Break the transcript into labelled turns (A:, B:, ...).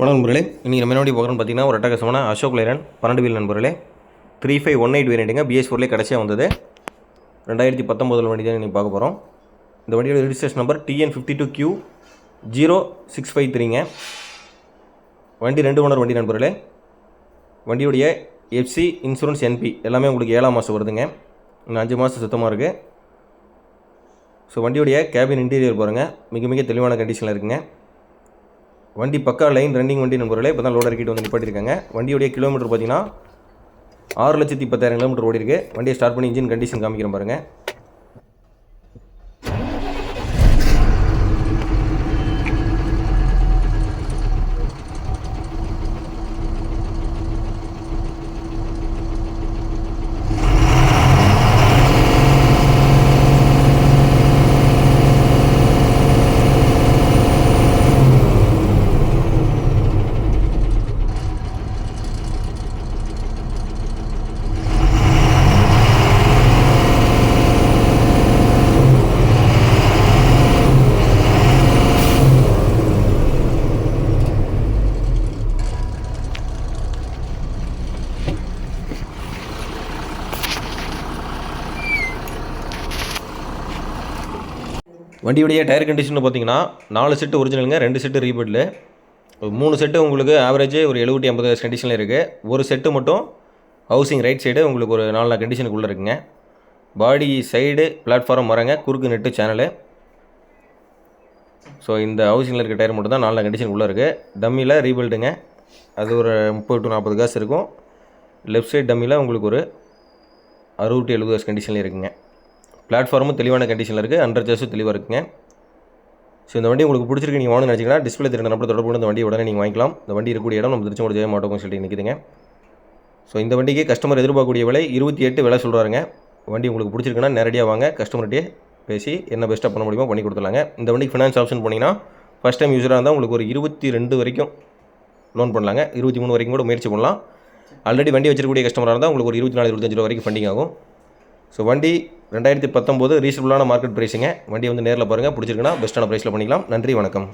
A: வணக்கம் நண்பர்களே, இன்றைக்கி நம்ம என்ன பார்க்குறோன்னு பார்த்தீங்கன்னா ஒரு அட்டகாசமான அசோக் லைலண்ட் 12 வீல் நண்பர்களே 3518 வேரியண்ட்டுங்க. BS4 கடைசியாக வந்தது 2019 வண்டி தான் இன்றைக்கி பார்க்க போகிறோம். இந்த வண்டியோட ரிஜிஸ்ட்ரேஷன் நம்பர் TN52Q0653ங்க. வண்டி 2 ஓனர் வண்டி நண்பர்களே. வண்டியுடைய FC இன்சூரன்ஸ் NP எல்லாமே உங்களுக்கு 7ஆம் மாதம் வருதுங்க. இன்னும் 5 மாதம் சுத்தமாக இருக்குது. ஸோ வண்டியுடைய கேபின் இன்டீரியர் பாருங்கள், மிக மிக தெளிவான கண்டிஷனில் இருக்குங்க. வண்டி பக்கா லைன் ரன்னிங் வண்டி நண்பர்களே. இப்போ தான் லோட் இறக்கிட்டு வந்து நிப்பாட்டிருக்காங்க. வண்டியுடைய கிலோமீட்டர் பார்த்தீங்கன்னா 6,10,000 கிலோமீட்டர் ஓடி இருக்குது. வண்டியை ஸ்டார்ட் பண்ணி இன்ஜின் கண்டிஷன் காமிக்கிறேன் பாருங்கள். வண்டியுடைய டயர் கண்டிஷன் பார்த்தீங்கன்னா 4 செட்டு ஒரிஜினலுங்க, 2 செட்டு ரீபில்டு. 3 செட்டு உங்களுக்கு ஆவரேஜ் ஒரு 70-80 கண்டிஷனில் இருக்குது. ஒரு செட்டு மட்டும் ஹவுசிங் ரைட் சைடு உங்களுக்கு ஒரு 4 கண்டிஷனுக்குள்ளே இருக்குங்க. பாடி சைடு பிளாட்ஃபார்ம் வரங்க, குறுக்கு நெட்டு சேனலு. ஸோ இந்த ஹவுசிங்கில் இருக்க டயர் மட்டும் தான் 4 கண்டிஷனுக்குள்ளே இருக்குது. டம்மியில் ரீபில்டுங்க, அது ஒரு 30-40 காசு இருக்கும். லெஃப்ட் சைடு டம்மியில் உங்களுக்கு ஒரு 60-70 காசு கண்டிஷனில் இருக்குங்க. பிளாட்ஃபார்மும் தெளிவான கண்டிஷனில் இருக்குது, அண்டர் ஜாஸும் தெளிவாக இருக்குங்க. ஸோ இந்த வண்டி உங்களுக்கு பிடிச்சிருக்கு, நீங்கள் வாங்கணும்னு நினச்சிங்கன்னா டிஸ்பிளே தெரிந்த நம்பர் தொடர்பு கொண்டு இந்த வண்டி உடனே நீங்கள் வாங்கிக்கலாம். இந்த வண்டி இருக்கக்கூடிய இடம் நம்ம திருச்செங்கோடு ஜெய மாட்டோம்னு சொல்லி நிற்குதுங்க. ஸோ இந்த வண்டிக்கு கஸ்டமர் எதிர்பார்க்கக்கூடிய விலை 28 விலை சொல்கிறாருங்க. வண்டி உங்களுக்கு பிடிச்சிருக்குன்னா நேரடியாக வாங்க, கஸ்டமர்கிட்டே பேசி என்ன பெஸ்ட்டாக பண்ண முடியுமோ பண்ணி கொடுத்துலாங்க. இந்த வண்டிக்கு ஃபினான்ஸ் ஆப்ஷன் பண்ணிங்கன்னா ஃபஸ்ட் டைம் யூஸராக இருந்தால் உங்களுக்கு ஒரு 22 வரைக்கும் லோன் பண்ணலாங்க. 23 வரைக்கும் கூட முயற்சி பண்ணலாம். ஆல்ரெடி வண்டி வச்சிருக்கக்கூடிய கஸ்டமராக இருந்தால் உங்களுக்கு ஒரு 24-25 ரூபா வரைக்கும் ஃபண்டிங் ஆகும். ஸோ வண்டி 2019 ரீசனபுளான மார்க்கெட் ப்ரைஸுங்க. வண்டி வந்து நேரில் பாருங்கள், பிடிச்சிருக்குன்னா பெஸ்ட்டான ப்ரைஸில் பண்ணிக்கலாம். நன்றி, வணக்கம்.